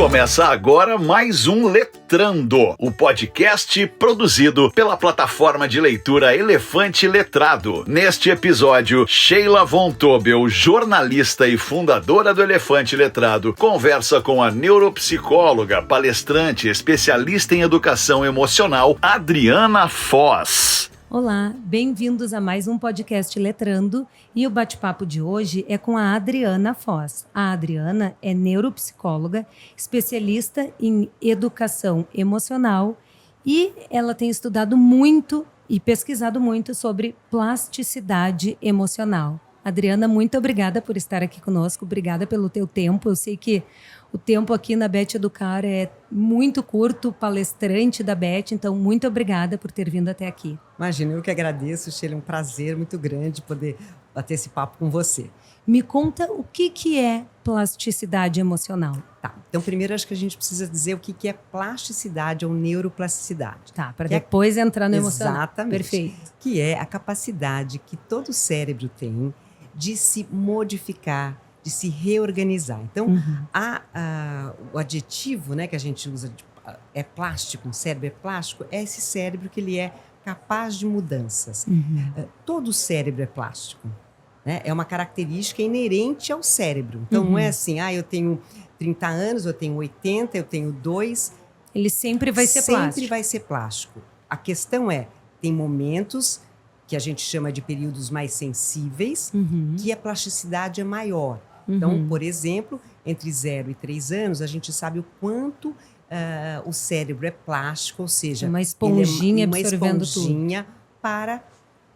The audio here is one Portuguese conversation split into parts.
Começa agora mais um Letrando, o podcast produzido pela plataforma de leitura Elefante Letrado. Neste episódio, Sheila von Tobel, jornalista e fundadora do Elefante Letrado, conversa com a neuropsicóloga, palestrante, especialista em educação emocional, Adriana Foz. Olá, bem-vindos a mais um podcast Letrando, e o bate-papo de hoje é com a Adriana Foz. A Adriana é neuropsicóloga, especialista em educação emocional, e ela tem estudado muito e pesquisado muito sobre plasticidade emocional. Adriana, muito obrigada por estar aqui conosco, obrigada pelo teu tempo. Eu sei que o tempo aqui na Beth Educar é muito curto, palestrante da Beth, então muito obrigada por ter vindo até aqui. Imagina, eu que agradeço, Sheila, é um prazer muito grande poder bater esse papo com você. Me conta o que é plasticidade emocional. Tá, então primeiro acho que a gente precisa dizer o que é plasticidade ou neuroplasticidade. Tá, para depois entrar no emocional. Exatamente. Perfeito. Que é a capacidade que todo cérebro tem de se modificar, de se reorganizar. Então, o adjetivo, né, que a gente usa é plástico, um cérebro é plástico, é esse cérebro que ele é capaz de mudanças. Todo cérebro é plástico, né? É uma característica inerente ao cérebro. Então, não é assim, eu tenho 30 anos, eu tenho 80, eu tenho 2. Ele sempre vai ser plástico. Sempre vai ser plástico. A questão é, tem momentos que a gente chama de períodos mais sensíveis, que a plasticidade é maior. Então, por exemplo, entre 0 e 3 anos, a gente sabe o quanto o cérebro é plástico, ou seja, uma esponjinha absorvendo tudo. Uma esponjinha para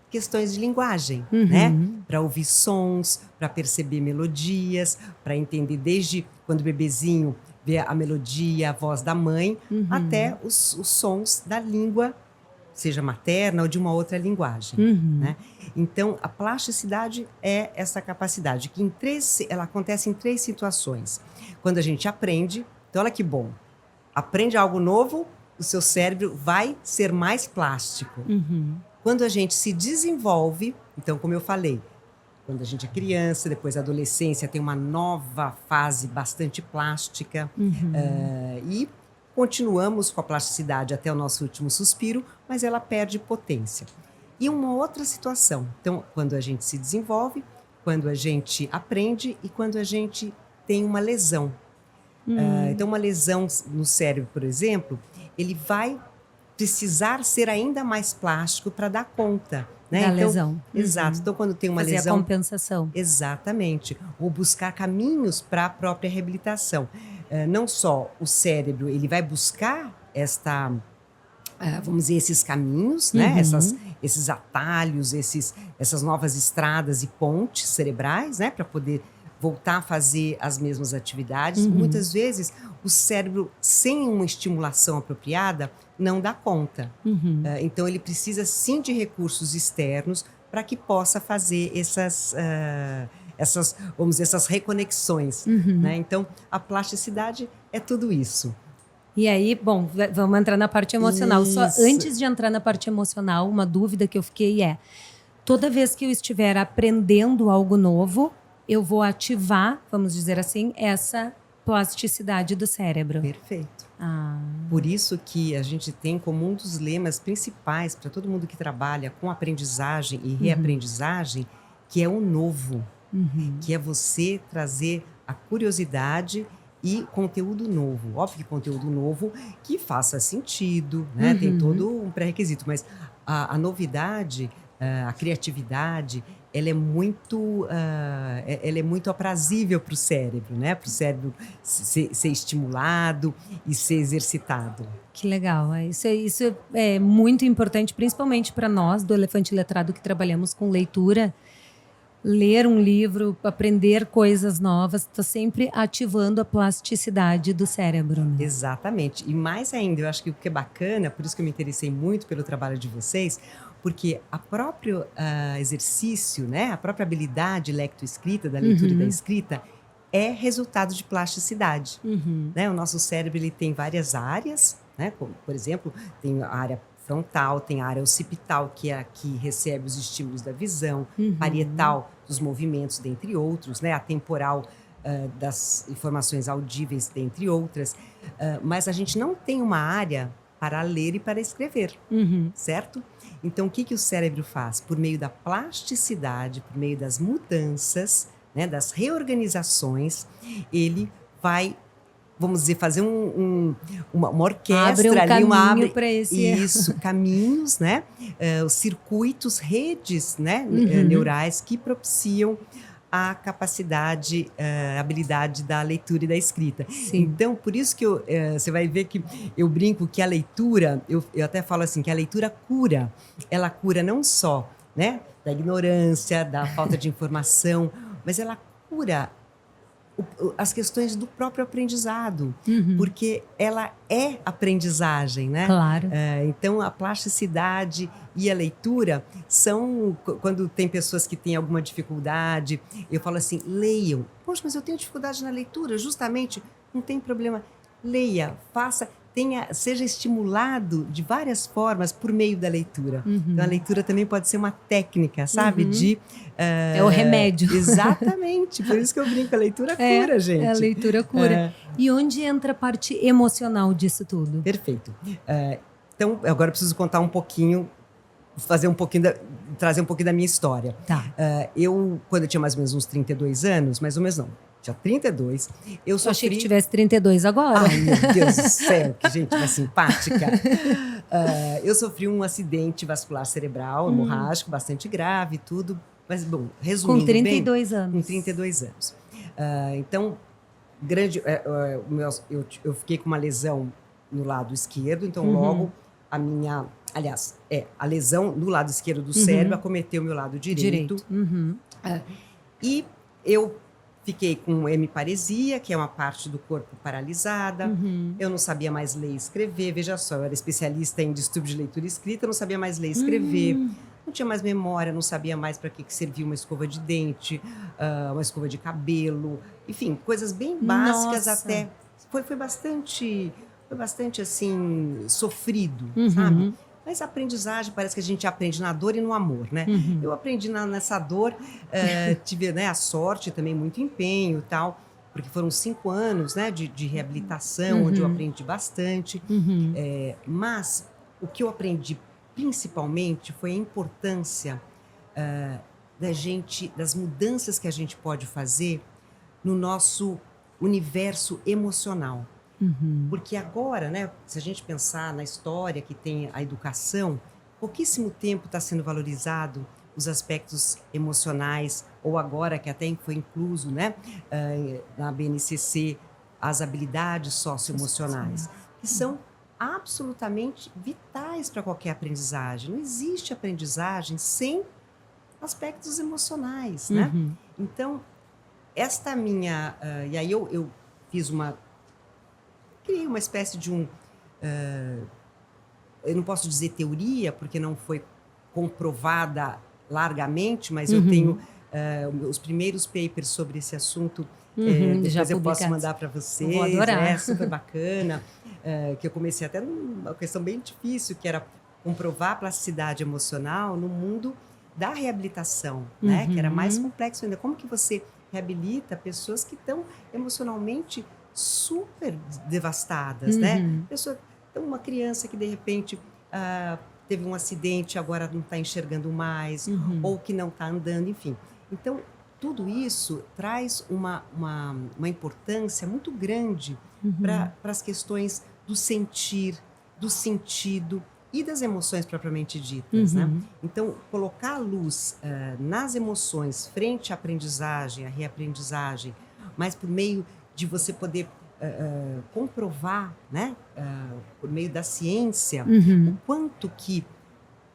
questões de linguagem, né? Para ouvir sons, para perceber melodias, para entender desde quando o bebezinho vê a melodia, a voz da mãe, até os sons da língua, seja materna ou de uma outra linguagem. Né? Então, a plasticidade é essa capacidade, que ela acontece em 3 situações. Quando a gente aprende, então olha que bom, aprende algo novo, o seu cérebro vai ser mais plástico. Quando a gente se desenvolve, então, como eu falei, quando a gente é criança, depois a adolescência tem uma nova fase bastante plástica, e continuamos com a plasticidade até o nosso último suspiro, mas ela perde potência. E uma outra situação, então, quando a gente se desenvolve, quando a gente aprende e quando a gente tem uma lesão. Então, uma lesão no cérebro, por exemplo, ele vai precisar ser ainda mais plástico para dar conta, né? Da lesão. Exato. Então, quando tem uma fazer lesão... a compensação. Exatamente. Ou buscar caminhos para a própria reabilitação. Não só o cérebro, ele vai buscar vamos dizer, esses caminhos, né? Esses atalhos, essas novas estradas e pontes cerebrais, né? Para poder voltar a fazer as mesmas atividades. Muitas vezes, o cérebro, sem uma estimulação apropriada, não dá conta. Então, ele precisa, sim, de recursos externos para que possa fazer essas reconexões. Né? Então, a plasticidade é tudo isso. E aí, bom, vamos entrar na parte emocional. Isso. Só antes de entrar na parte emocional, uma dúvida que eu fiquei é: toda vez que eu estiver aprendendo algo novo, eu vou ativar, vamos dizer assim, essa plasticidade do cérebro. Perfeito. Por isso que a gente tem como um dos lemas principais para todo mundo que trabalha com aprendizagem e reaprendizagem, que é o novo. Que é você trazer a curiosidade e conteúdo novo. Óbvio que conteúdo novo que faça sentido, né? Tem todo um pré-requisito, mas a novidade, a criatividade, ela é muito aprazível para o cérebro, né? Para o cérebro ser estimulado e ser exercitado. Que legal. Isso é muito importante, principalmente para nós do Elefante Letrado que trabalhamos com leitura. Ler um livro, aprender coisas novas, está sempre ativando a plasticidade do cérebro. Né? Exatamente. E mais ainda, eu acho que o que é bacana, por isso que eu me interessei muito pelo trabalho de vocês, porque a próprio exercício, né, a própria habilidade lectoescrita, da leitura e da escrita, é resultado de plasticidade. Né? O nosso cérebro ele tem várias áreas, né? Como, por exemplo, tem a área frontal, tem a área occipital, que é a que recebe os estímulos da visão, parietal, dos movimentos, dentre outros, né? A temporal, das informações audíveis, dentre outras, mas a gente não tem uma área para ler e para escrever, certo? Então, o que o cérebro faz? Por meio da plasticidade, por meio das mudanças, né, das reorganizações, ele vai, vamos dizer, fazer uma orquestra ali, caminho para esse... Isso, caminhos, né? Os circuitos, redes, né, neurais que propiciam a capacidade, a habilidade da leitura e da escrita. Sim. Então, por isso que você vai ver que eu brinco que a leitura, eu até falo assim, que a leitura cura. Ela cura não só, né, da ignorância, da falta de informação, mas ela cura as questões do próprio aprendizado, porque ela é aprendizagem, né? Claro. Então, a plasticidade e a leitura são... Quando tem pessoas que têm alguma dificuldade, eu falo assim, leiam. Poxa, mas eu tenho dificuldade na leitura, justamente, não tem problema. Leia, faça... seja estimulado de várias formas por meio da leitura. Então, a leitura também pode ser uma técnica, sabe? É o remédio. Exatamente. Por isso que eu brinco, a leitura cura, gente. A leitura cura. E onde entra a parte emocional disso tudo? Perfeito. Então, agora eu preciso contar um pouquinho, trazer um pouquinho da minha história. Tá. Quando eu tinha mais ou menos uns 32 anos, mais ou menos não, tinha 32, eu sofri... achei que tivesse 32 agora. Ai, meu Deus do céu, que gente mais simpática. Eu sofri um acidente vascular cerebral, hemorrágico, bastante grave e tudo. Mas, bom, resumindo com 32 bem, anos. Com 32 anos. Então, eu fiquei com uma lesão no lado esquerdo, então logo a lesão no lado esquerdo do cérebro acometeu o meu lado direito. E eu fiquei com hemiparesia, que é uma parte do corpo paralisada. Eu não sabia mais ler e escrever. Veja só, eu era especialista em distúrbio de leitura e escrita, não sabia mais ler e escrever. Não tinha mais memória, não sabia mais para que servia uma escova de dente, uma escova de cabelo. Enfim, coisas bem básicas. Nossa. Até. Foi bastante assim, sofrido, sabe? Mas a aprendizagem, parece que a gente aprende na dor e no amor, né? Eu aprendi nessa dor, tive, né, a sorte, também muito empenho e tal, porque foram 5 anos, né, de reabilitação, onde eu aprendi bastante. Mas o que eu aprendi principalmente foi a importância das mudanças que a gente pode fazer no nosso universo emocional. Porque agora, né, se a gente pensar na história que tem a educação, pouquíssimo tempo está sendo valorizado os aspectos emocionais, ou agora que até foi incluso, né, na BNCC, as habilidades socioemocionais, que são absolutamente vitais para qualquer aprendizagem. Não existe aprendizagem sem aspectos emocionais, né? Então, esta minha... e aí eu fiz criei uma espécie de eu não posso dizer teoria, porque não foi comprovada largamente, mas eu tenho os primeiros papers sobre esse assunto, depois eu posso mandar para vocês. Vou adorar. É super bacana, que eu comecei até numa questão bem difícil, que era comprovar a plasticidade emocional no mundo da reabilitação, né? Que era mais complexo ainda. Como que você reabilita pessoas que estão emocionalmente super devastadas, né? Uma criança que de repente teve um acidente, agora não está enxergando mais, ou que não está andando, enfim. Então, tudo isso traz uma importância muito grande para as questões do sentir, do sentido e das emoções propriamente ditas, né? Então, colocar a luz nas emoções frente à aprendizagem, à reaprendizagem, mas por meio de você poder comprovar, né, por meio da ciência, o quanto que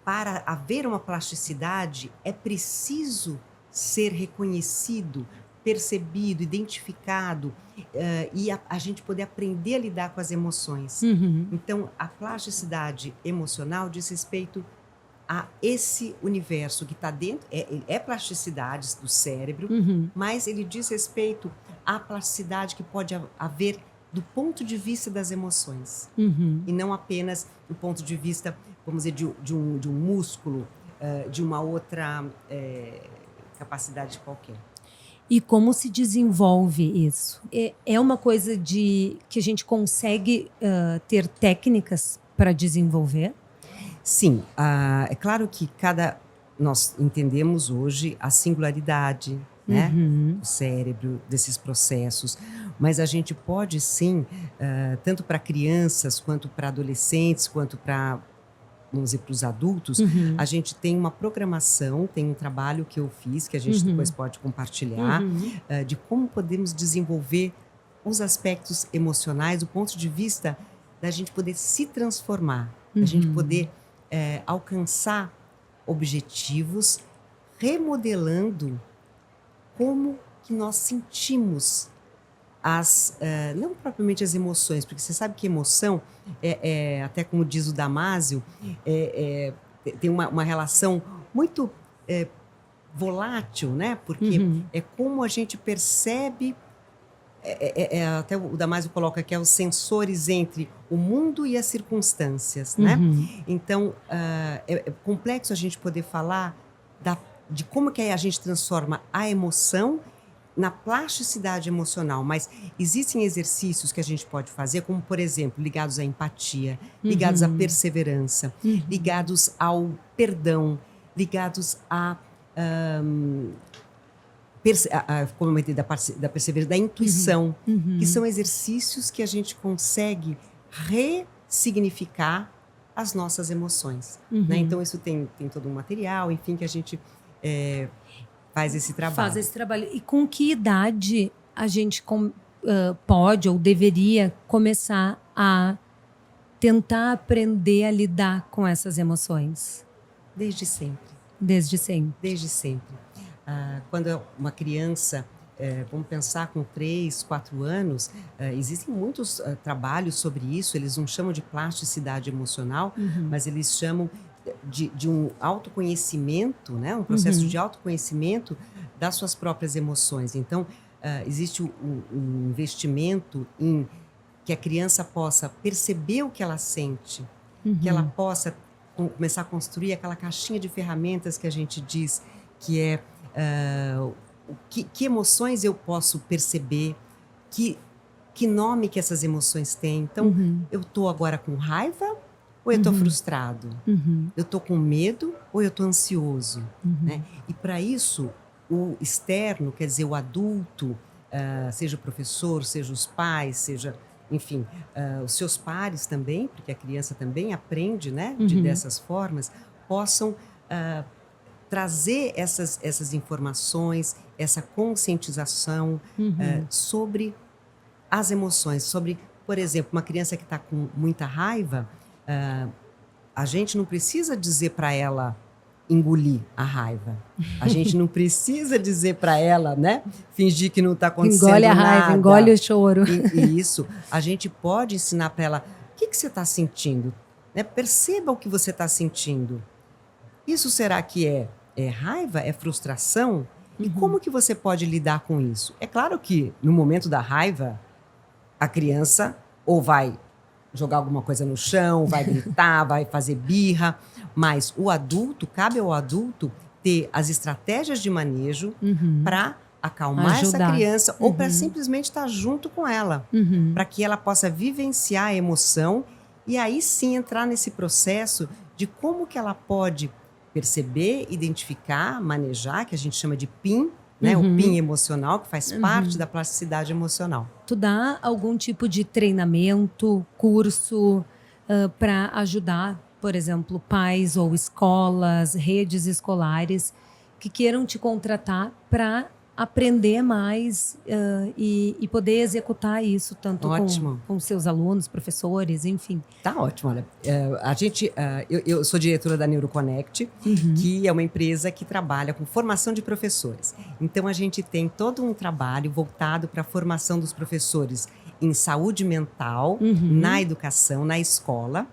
para haver uma plasticidade é preciso ser reconhecido, percebido, identificado, e a gente poder aprender a lidar com as emoções. Então, a plasticidade emocional diz respeito a esse universo que está dentro, é plasticidade do cérebro, mas ele diz respeito à plasticidade que pode haver do ponto de vista das emoções, e não apenas do ponto de vista, vamos dizer, de um músculo, de uma outra capacidade qualquer. E como se desenvolve isso? É uma coisa que a gente consegue ter técnicas para desenvolver? Sim, é claro que nós entendemos hoje a singularidade, né, do cérebro, desses processos, mas a gente pode sim, tanto para crianças, quanto para adolescentes, quanto para, vamos dizer, para os adultos, a gente tem uma programação, tem um trabalho que eu fiz, que a gente depois pode compartilhar, de como podemos desenvolver os aspectos emocionais do ponto de vista da gente poder se transformar, da gente poder alcançar objetivos, remodelando como que nós sentimos não propriamente as emoções, porque você sabe que emoção, até como diz o Damásio, tem uma relação muito volátil, né? Porque é como a gente percebe, até o Damásio coloca que é os sensores entre o mundo e as circunstâncias, né? Então, é complexo a gente poder falar de como que a gente transforma a emoção na plasticidade emocional, mas existem exercícios que a gente pode fazer, como, por exemplo, ligados à empatia, ligados à perseverança, ligados ao perdão, ligados como eu da perseverança, da intuição, que são exercícios que a gente consegue ressignificar as nossas emoções. Né? Então, isso tem todo um material, enfim, que a gente faz esse trabalho. E com que idade a gente pode ou deveria começar a tentar aprender a lidar com essas emoções? Desde sempre. Desde sempre. Desde sempre. Quando uma criança, vamos pensar com 3, 4 anos, existem muitos trabalhos sobre isso, eles não chamam de plasticidade emocional, mas eles chamam de um autoconhecimento, né? Um processo de autoconhecimento das suas próprias emoções. Então, existe um investimento em que a criança possa perceber o que ela sente, que ela possa começar a construir aquela caixinha de ferramentas que a gente diz que é que emoções eu posso perceber, que nome que essas emoções têm. Então, eu estou agora com raiva ou eu estou frustrado? Eu estou com medo ou eu estou ansioso? Né? E para isso, o externo, quer dizer, o adulto, seja o professor, seja os pais, seja, enfim, os seus pares também, porque a criança também aprende, né, dessas formas, possam trazer essas informações, essa conscientização sobre as emoções, sobre, por exemplo, uma criança que está com muita raiva, a gente não precisa dizer para ela engolir a raiva. A gente não precisa dizer para ela, né, fingir que não está acontecendo nada. Engole a raiva, engole o choro. E isso, a gente pode ensinar para ela, o que você está sentindo? Né? Perceba o que você está sentindo. Isso será que é raiva? É frustração? E como que você pode lidar com isso? É claro que no momento da raiva, a criança ou vai jogar alguma coisa no chão, vai gritar, vai fazer birra, mas o adulto, cabe ao adulto ter as estratégias de manejo para acalmar essa criança ou para simplesmente estar junto com ela, para que ela possa vivenciar a emoção e aí sim entrar nesse processo de como que ela pode perceber, identificar, manejar, que a gente chama de PIN, né? O PIN emocional, que faz parte da plasticidade emocional. Tu dá algum tipo de treinamento, curso para ajudar, por exemplo, pais ou escolas, redes escolares que queiram te contratar para aprender mais e poder executar isso tanto com seus alunos, professores, enfim. Tá ótimo, olha. Eu sou diretora da NeuroConnect, que é uma empresa que trabalha com formação de professores. Então, a gente tem todo um trabalho voltado para a formação dos professores em saúde mental, na educação, na escola,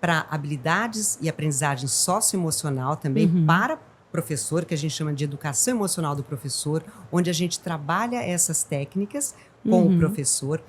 para habilidades e aprendizagem socioemocional também para professor, que a gente chama de educação emocional do professor, onde a gente trabalha essas técnicas com o professor,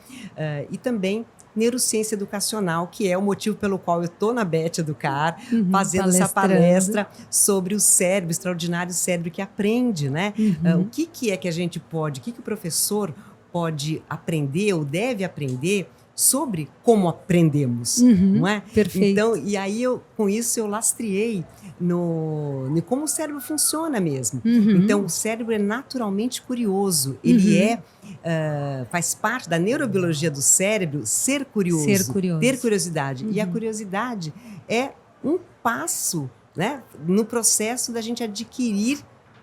e também neurociência educacional, que é o motivo pelo qual eu estou na Bet Educar, fazendo essa palestrando. palestra sobre o cérebro, o extraordinário cérebro que aprende, né? O que é que a gente pode, o que o professor pode aprender ou deve aprender sobre como aprendemos, não é? Perfeito. Então, e aí com isso eu lastreei no como o cérebro funciona mesmo. Então, o cérebro é naturalmente curioso. Ele faz parte da neurobiologia do cérebro ser curioso, ter curiosidade. E a curiosidade é um passo, né, no processo da gente adquirir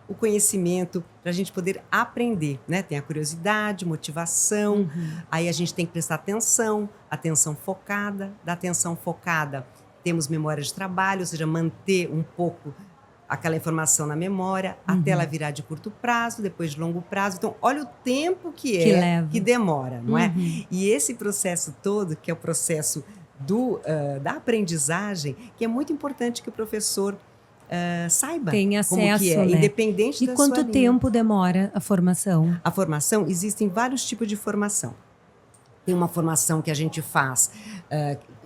o conhecimento, para a gente poder aprender, né? Tem a curiosidade, motivação, aí a gente tem que prestar atenção focada. Da atenção focada, temos memória de trabalho, ou seja, manter um pouco aquela informação na memória, até ela virar de curto prazo, depois de longo prazo. Então, olha o tempo que demora, não é? E esse processo todo, que é o processo da aprendizagem, que é muito importante que o professor saiba tem acesso, como que é, né? independente E da quanto sua linha. tempo demora a formação? A formação, existem vários tipos de formação. Tem uma formação que a gente faz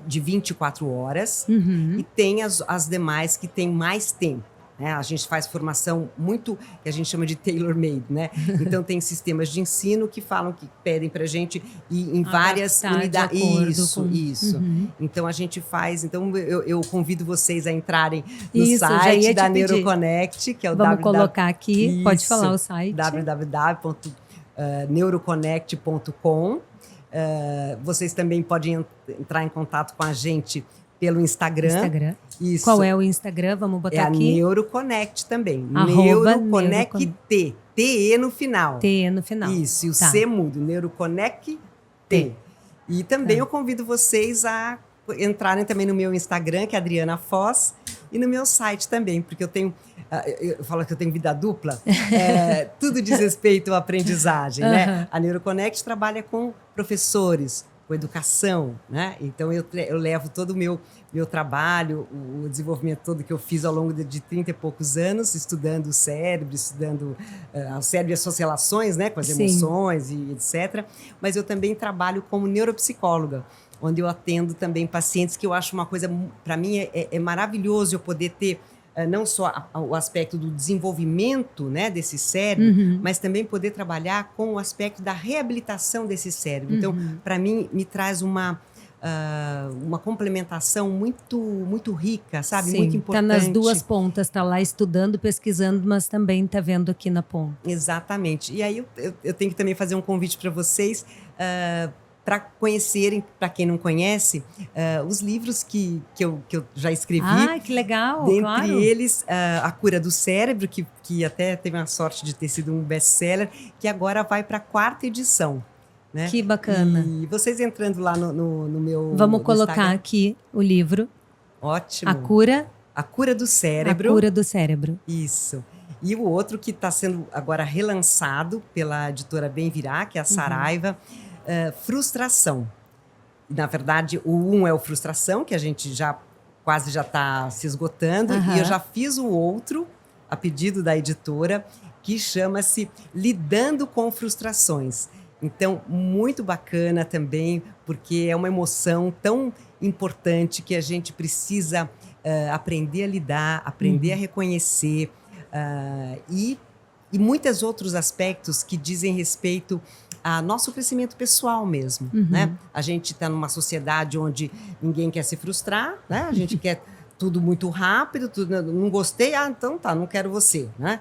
de 24 horas e tem as demais que tem mais tempo. Né? A gente faz formação muito, que a gente chama de tailor-made, né? Então tem sistemas de ensino que falam, que pedem para a gente ir em várias unidades. Isso. Então a gente faz. Então eu convido vocês a entrarem no site da Neuroconnect, que é o Vamos colocar aqui. Pode falar o site. www.neuroconnect.com. Vocês também podem entrar em contato com a gente pelo Instagram. Isso. Qual é o Instagram? Vamos botar aqui. É a Neuroconnect também. Neuroconnect. T-E no final. T-E no final. Isso, e o C mudo. Neuroconnect T. E também eu convido vocês a entrarem também no meu Instagram, que é Adriana Foz, e no meu site também, porque eu falo que eu tenho vida dupla, tudo diz respeito à aprendizagem, né? A Neuroconnect trabalha com professores, com educação, né? Então eu levo todo o meu trabalho, o desenvolvimento todo que eu fiz ao longo de 30 e poucos anos, estudando o cérebro, estudando o cérebro e as suas relações, né, com as emoções e etc. Mas eu também trabalho como neuropsicóloga, onde eu atendo também pacientes, que eu acho uma coisa, para mim, é maravilhoso eu poder ter não só o aspecto do desenvolvimento, né, desse cérebro, mas também poder trabalhar com o aspecto da reabilitação desse cérebro. Então, para mim, me traz uma complementação muito rica, sabe? Sim, muito importante. Está nas duas pontas, está lá estudando, pesquisando, mas também está vendo aqui na ponta. Exatamente. E aí eu tenho que também fazer um convite para vocês, para conhecerem, para quem não conhece, os livros que eu já escrevi. Ah, que legal, dentre eles, A Cura do Cérebro, que até teve a sorte de ter sido um best-seller, que agora vai para a 4ª edição. Né? Que bacana. E vocês entrando lá no meu Vamos colocar Instagram. Aqui o livro. Ótimo. A Cura do Cérebro. A Cura do Cérebro. Isso. E o outro que está sendo agora relançado pela editora Bem Virá, que é a Saraiva, Frustração. Na verdade, o 1 é o Frustração, que a gente quase já está se esgotando, e eu já fiz o outro, a pedido da editora, que chama-se Lidando com Frustrações. Então, muito bacana também, porque é uma emoção tão importante que a gente precisa aprender a lidar, aprender a reconhecer, e muitos outros aspectos que dizem respeito a nosso crescimento pessoal mesmo, né? A gente está numa sociedade onde ninguém quer se frustrar, né? A gente quer tudo muito rápido, tudo, não gostei, então tá, não quero você, né?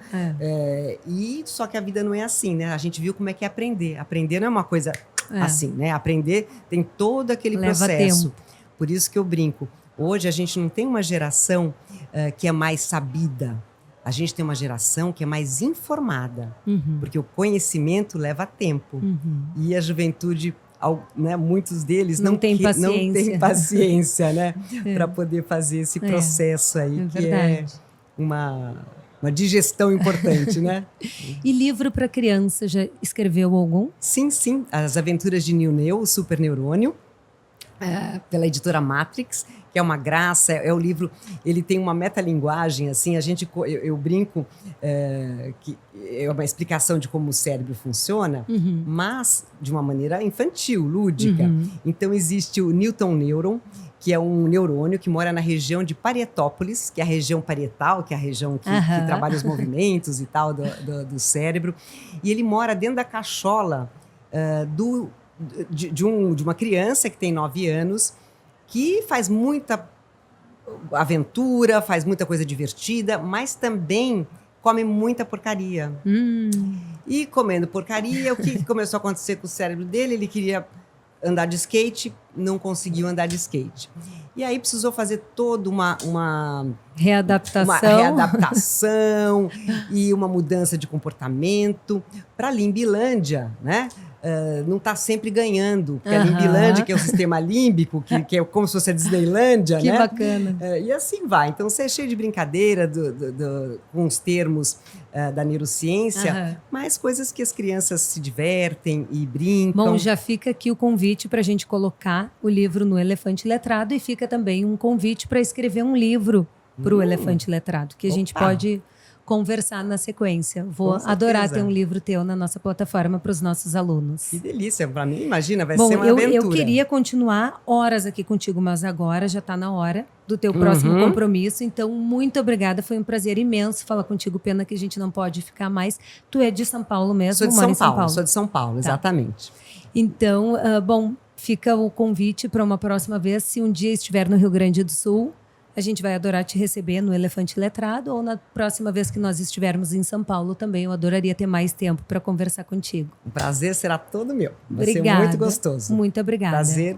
E só que a vida não é assim, né? A gente viu como é que é aprender. Aprender não é uma coisa assim, né? Aprender tem todo aquele processo. Tempo. Por isso que eu brinco. Hoje a gente não tem uma geração que é mais sabida. A gente tem uma geração que é mais informada, porque o conhecimento leva tempo. E a juventude, né, muitos deles não tem paciência, né, para poder fazer esse processo aí, que é uma digestão importante, né? E livro para criança, já escreveu algum? Sim. As Aventuras de Neo, o Super Neurônio. pela editora Matrix, que é uma graça, é o livro, ele tem uma metalinguagem, assim, eu brinco que é uma explicação de como o cérebro funciona, mas de uma maneira infantil, lúdica. Então existe o Newton Neuron, que é um neurônio que mora na região de Parietópolis, que é a região parietal, que é a região que trabalha os movimentos e tal do cérebro. E ele mora dentro da cachola de uma criança que tem 9 anos, que faz muita aventura, faz muita coisa divertida, mas também come muita porcaria. E comendo porcaria, o que começou a acontecer com o cérebro dele? Ele queria andar de skate, não conseguiu andar de skate. E aí precisou fazer toda uma readaptação e uma mudança de comportamento para Limbilândia, né? Não está sempre ganhando, porque a Limbilândia, que é o sistema límbico, que é como se fosse a Disneylândia, que né? Bacana. E assim vai. Então, você é cheio de brincadeira com os termos da neurociência, mas coisas que as crianças se divertem e brincam. Bom, já fica aqui o convite para a gente colocar o livro no Elefante Letrado e fica também um convite para escrever um livro para o Elefante Letrado, que a gente pode conversar na sequência. Vou adorar ter um livro teu na nossa plataforma para os nossos alunos. Que delícia, para mim, imagina, vai ser uma aventura. Eu queria continuar horas aqui contigo, mas agora já está na hora do teu próximo compromisso, então muito obrigada, foi um prazer imenso falar contigo, pena que a gente não pode ficar mais. Tu é de São Paulo mesmo? Sou de São Paulo, sou de São Paulo, exatamente. Então, bom, fica o convite para uma próxima vez, se um dia estiver no Rio Grande do Sul, a gente vai adorar te receber no Elefante Letrado, ou na próxima vez que nós estivermos em São Paulo também. Eu adoraria ter mais tempo para conversar contigo. O prazer será todo meu. Vai Obrigada. ser muito gostoso. Muito obrigada.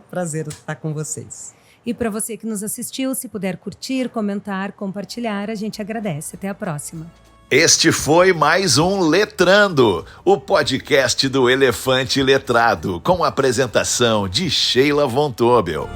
Prazer estar com vocês. E para você que nos assistiu, se puder curtir, comentar, compartilhar, a gente agradece. Até a próxima. Este foi mais um Letrando, o podcast do Elefante Letrado, com a apresentação de Sheila Von Tobel.